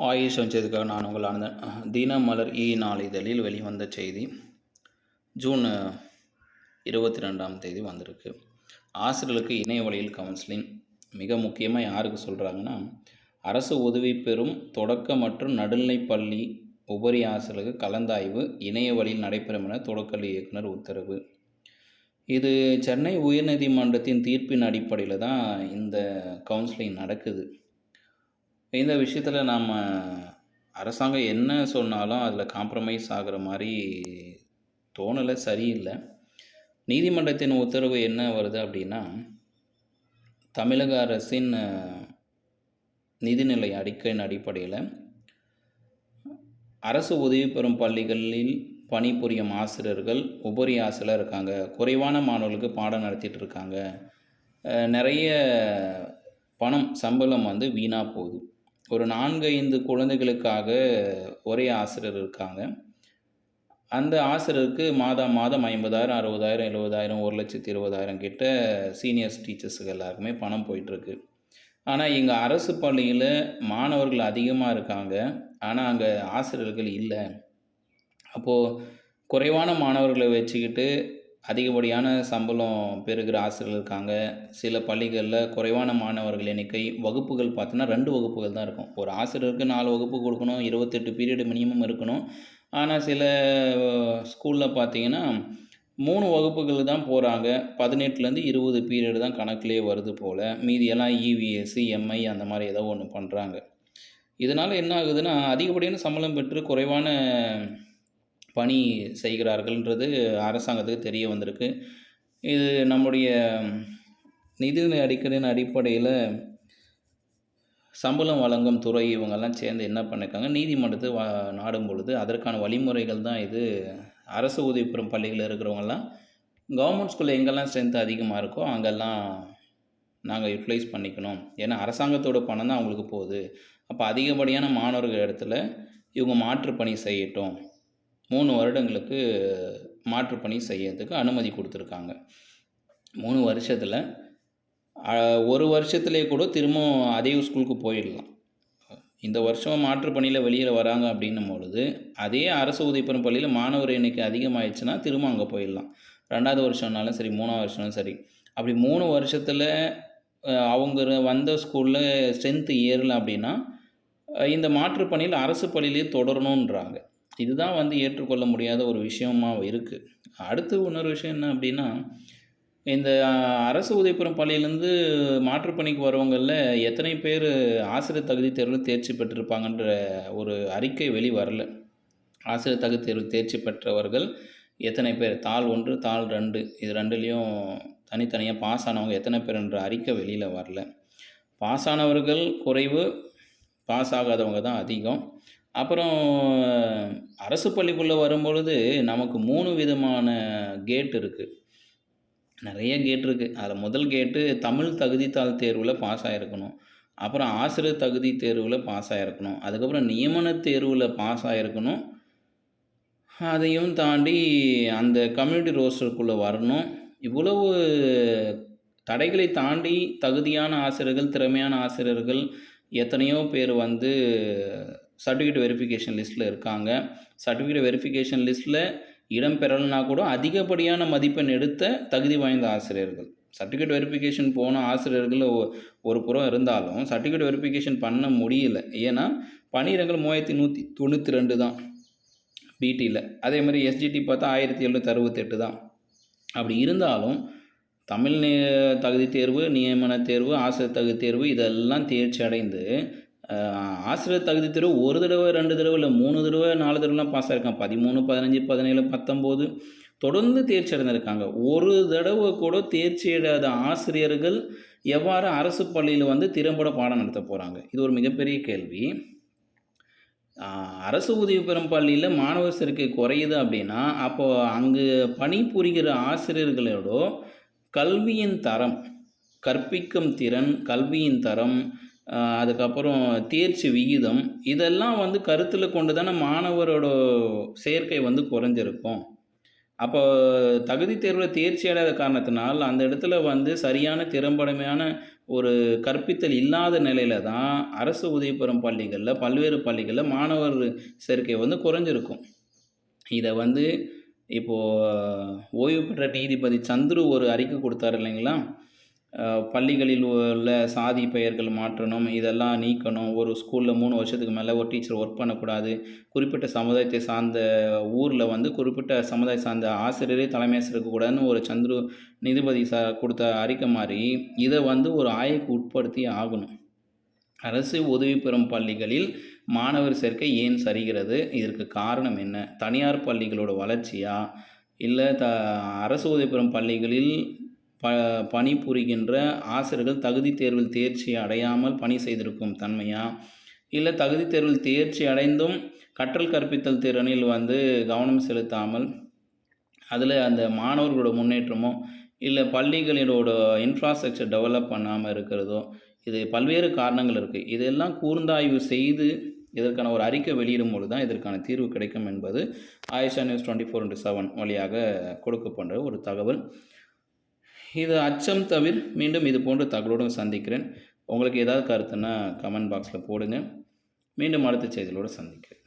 ஆயுஷ் வச்சதுக்காக நான் உங்கள் ஆனந்தன். தினமலர் நாளிதழில் வெளிவந்த செய்தி ஜூன் 22ஆம் தேதி வந்திருக்கு. ஆசிரியர்களுக்கு இணைய வழியில் கவுன்சிலிங். மிக முக்கியமாக யாருக்கு சொல்கிறாங்கன்னா, அரசு உதவி பெறும் தொடக்க மற்றும் நடுநிலைப் பள்ளி உபரி ஆசிரியர்களுக்கு கலந்தாய்வு இணைய வழியில் நடைபெறும் என தொடக்கல்வி இயக்குனர் உத்தரவு. இது சென்னை உயர்நீதிமன்றத்தின் தீர்ப்பின் அடிப்படையில் தான் இந்த கவுன்சிலிங் நடக்குது. இந்த விஷயத்தில் நாம் அரசாங்கம் என்ன சொன்னாலும் அதில் காம்ப்ரமைஸ் ஆகிற மாதிரி தோணலை, சரியில்லை. நீதிமன்றத்தின் உத்தரவு என்ன வருது அப்படின்னா, தமிழக அரசின் நிதிநிலை அறிக்கையின் அடிப்படையில் அரசு உதவி பெறும் பள்ளிகளில் பணிபுரியும் ஆசிரியர்கள் உபரி ஆசிரியர் இருக்காங்க, குறைவான மாணவர்களுக்கு பாடம் நடத்திட்டு இருக்காங்க, நிறைய பணம் சம்பளம் வீணாக போகுது. ஒரு 4-5 குழந்தைகளுக்காக ஒரே ஆசிரியர் இருக்காங்க. அந்த ஆசிரியருக்கு மாதம் 50,000, 60,000, 70,000, 1,20,000 கிட்ட சீனியர்ஸ் டீச்சர்ஸுக்கு எல்லாருக்குமே பணம் போயிட்டுருக்கு. ஆனால் எங்கள் அரசு பள்ளியில் மாணவர்கள் அதிகமாக இருக்காங்க, ஆனால் அங்கே ஆசிரியர்கள் இல்லை. அப்போது குறைவான மாணவர்களை வச்சுக்கிட்டு அதிகப்படியான சம்பளம் பெறுகிற ஆசிரியர்கள் இருக்காங்க. சில பள்ளிகளில் குறைவான மாணவர்கள் எண்ணிக்கை, வகுப்புகள் பார்த்தோன்னா 2 வகுப்புகள் தான் இருக்கும். ஒரு ஆசிரியருக்கு 4 வகுப்பு கொடுக்கணும், 28 பீரியடு மினிமம் இருக்கணும். ஆனால் சில ஸ்கூலில் பார்த்தீங்கன்னா 3 வகுப்புகள் தான் போகிறாங்க. 18லேருந்து 20 பீரியடு தான் கணக்கிலே வருது போல். மீதியெல்லாம் இவிஎஸ், எம்ஐ அந்த மாதிரி ஏதோ ஒன்று பண்ணுறாங்க. இதனால் என்ன ஆகுதுன்னா, அதிகப்படியான சம்பளம் பெற்று குறைவான பணி செய்கிறார்கள்ன்றது அரசாங்கத்துக்கு தெரிய வந்திருக்கு. இது நம்முடைய நிதிநிலை அறிக்கையின் அடிப்படையில் சம்பளம் வழங்கும் துறை இவங்கெல்லாம் சேர்ந்து என்ன பண்ணியிருக்காங்க, நீதிமன்றத்தை நாடும் பொழுது அதற்கான வழிமுறைகள் தான் இது. அரசு உதவி பெறும் பள்ளிகளில் இருக்கிறவங்கெல்லாம் கவர்மெண்ட் ஸ்கூலில் எங்கெல்லாம் ஸ்ட்ரென்த் அதிகமாக இருக்கோ அங்கெல்லாம் நாங்கள் யூட்டிலைஸ் பண்ணிக்கணும். ஏன்னா அரசாங்கத்தோட பணம் தான் அவங்களுக்கு போகுது. அப்போ அதிகப்படியான மாணவர்கள் இடத்துல இவங்க மாற்றுப்பணி செய்யட்டும். 3 வருடங்களுக்கு மாற்றுப்பணி செய்யறதுக்கு அனுமதி கொடுத்துருக்காங்க. 3 வருஷத்தில் 1 வருஷத்துலேயே கூட திரும்பவும் அதே ஸ்கூலுக்கு போயிடலாம். இந்த வருஷம் மாற்றுப்பணியில் வெளியில் வராங்க அப்படின்னும் பொழுது, அதே அரசு உதவி பெறும் பள்ளியில் மாணவர் எண்ணிக்கை அதிகமாகிடுச்சுன்னா திரும்ப அங்கே போயிடலாம். 2வது வருஷம்னாலும் சரி, 3வது வருஷம்னாலும் சரி. அப்படி 3 வருஷத்தில் அவங்க வந்த ஸ்கூலில் ஸ்ட்ரென்த்து ஏறலை அப்படின்னா, இந்த மாற்றுப்பணியில் அரசு பள்ளியிலேயே தொடரணுன்றாங்க. இதுதான் ஏற்றுக்கொள்ள முடியாத ஒரு விஷயமாக இருக்குது. அடுத்து இன்னொரு விஷயம் என்ன அப்படின்னா, இந்த அரசு உதவி பெறும் பள்ளியிலேருந்து மாற்றுப்பணிக்கு வரவங்களில் எத்தனை பேர் ஆசிரியர் தகுதி தேர்வில் தேர்ச்சி பெற்றிருப்பாங்கன்ற ஒரு அறிக்கை வரல. ஆசிரியர் தகுதி தேர்வு தேர்ச்சி பெற்றவர்கள் எத்தனை பேர், தாள் 1, தாள் 2 இது 2லேயும் தனித்தனியாக பாஸ் ஆனவங்க எத்தனை பேருன்ற அறிக்கை வெளியில் வரல. பாஸ் ஆனவர்கள் குறைவு, பாஸ் ஆகாதவங்க தான் அதிகம். அப்புறம் அரசு பள்ளிக்குள்ளே வரும்பொழுது நமக்கு 3 விதமான கேட் இருக்குது. நிறைய கேட் இருக்குது. அதில் முதல் கேட்டு தமிழ் தகுதித்தாள் தேர்வில் பாஸ் ஆகிருக்கணும். அப்புறம் ஆசிரியர் தகுதி தேர்வில் பாஸ் ஆகிருக்கணும். அதுக்கப்புறம் நியமன தேர்வில் பாஸ் ஆகிருக்கணும். அதையும் தாண்டி அந்த கம்யூனிட்டி ரோஸ்டருக்குள்ளே வரணும். இவ்வளவு தடைகளை தாண்டி தகுதியான ஆசிரியர்கள், திறமையான ஆசிரியர்கள் எத்தனையோ பேர் சர்டிஃபிகேட் வெரிஃபிகேஷன் லிஸ்ட்டில் இருக்காங்க. சர்டிஃபிகேட் வெரிஃபிகேஷன் லிஸ்ட்டில் இடம் பெறலைனா கூட அதிகப்படியான மதிப்பெண் எடுத்த தகுதி வாய்ந்த ஆசிரியர்கள். சர்டிஃபிகேட் வெரிஃபிகேஷன் போன ஆசிரியர்கள் ஒரு புறம் இருந்தாலும் சர்டிஃபிகேட் வெரிஃபிகேஷன் பண்ண முடியல. ஏன்னா பணியிடங்கள் 3192 தான் பிடியில். அதே மாதிரி எஸ்ஜிடி பார்த்தா 1768 தான். அப்படி இருந்தாலும் தமிழ் தகுதி தேர்வு, நியமன தேர்வு, ஆசிரியர் தகுதி தேர்வு இதெல்லாம் தேர்ச்சி அடைந்து ஆசிரியர் தகுதி தேர்வு 1 தடவை 2 தடவை இல்லை 3 தடவை 4 தடவைலாம் பாஸ் ஆகிருக்காங்க. 13, 15, 17, 19 தொடர்ந்து தேர்ச்சி அடைந்திருக்காங்க. ஒரு தடவை கூட தேர்ச்சி அடையாத ஆசிரியர்கள் எவ்வாறு அரசு பள்ளியில் திறம்பட பாடம் நடத்த போகிறாங்க? இது ஒரு மிகப்பெரிய கேள்வி. அரசு உதவி பெறும் பள்ளியில் மாணவர் சேர்க்கை குறையுது அப்படின்னா, அப்போது அங்கு பணிபுரிகிற ஆசிரியர்களோட கல்வியின் தரம், கற்பிக்கும் திறன், கல்வியின் தரம், அதுக்கப்புறம் தேர்ச்சி விகிதம் இதெல்லாம் கருத்தில் கொண்டு தானே மாணவரோட சேர்க்கை குறைஞ்சிருக்கும். அப்போ தகுதி தேர்வுல தேர்ச்சி அடையாத காரணத்தினால், அந்த இடத்துல வந்து சரியான திறம்படமையான ஒரு கற்பித்தல் இல்லாத நிலையில தான், அரசு உதவி பெறும் பள்ளிகள்ல, பல்வேறு பள்ளிகள்ல மாணவர் சேர்க்கை வந்து குறைஞ்சிருக்கும். இத வந்து இப்போ ஓய்வு பெற்ற நீதிபதி சந்துரு ஒரு அறிக்கை குடுத்தாரு இல்லைங்களா? பள்ளிகளில் உள்ள சாதி பெயர்கள் மாற்றணும், இதெல்லாம் நீக்கணும். ஒரு ஸ்கூல்ல 3 வருஷத்துக்கு மேல ஒரு டீச்சர் ஒர்க் பண்ணக்கூடாது. குறிப்பிட்ட சமுதாயத்தை சார்ந்த ஊர்ல வந்து குறிப்பிட்ட சமுதாயம் சார்ந்த ஆசிரியரே தலைமை ஆசிரியர் இருக்கக்கூடாதுன்னு ஒரு சந்துரு நீதிபதி குடுத்த அறிக்கை மாரி, இத வந்து ஒரு ஆய்வுக்கு உட்படுத்தியே ஆகணும். அரசு உதவி பெறும் பள்ளிகளில் மாணவர் சேர்க்கை ஏன் சரிகிறது? இதற்கு காரணம் என்ன? தனியார் பள்ளிகளோட வளர்ச்சியா? இல்ல அரசு உதவி பெறும் பள்ளிகளில் ப பணிபுரிகின்ற ஆசிரியர்கள் தகுதி தேர்வில் தேர்ச்சி அடையாமல் பணி செய்திருக்கும் தன்மையா? இல்ல தகுதி தேர்வில் தேர்ச்சி அடைந்தும் கற்றல் கற்பித்தல் திறனில் வந்து கவனம் செலுத்தாமல், அதில அந்த மாணவர்களோட முன்னேற்றமோ, இல்ல பள்ளிகளினோட இன்ஃப்ராஸ்ட்ரக்சர் டெவலப் பண்ணாம இருக்கிறதோ, இது பல்வேறு காரணங்கள் இருக்கு. இதெல்லாம் கூர்ந்தாய்வு செய்து, இதற்கான ஒரு அறிக்கை வெளியிடும் பொழுது தான் இதற்கான தீர்வு கிடைக்கும் என்பது ஆயிஷா நியூஸ் 24/7 வழியாக கொடுக்கப்படுற ஒரு தகவல். இது அச்சம் தவிர மீண்டும் இது போன்ற தகவலுடன் சந்திக்கிறேன். உங்களுக்கு ஏதாவது கருத்துன்னா கமெண்ட் பாக்ஸ்ல போடுங்க. மீண்டும் அடுத்த செய்திகளோடு சந்திக்கிறேன்.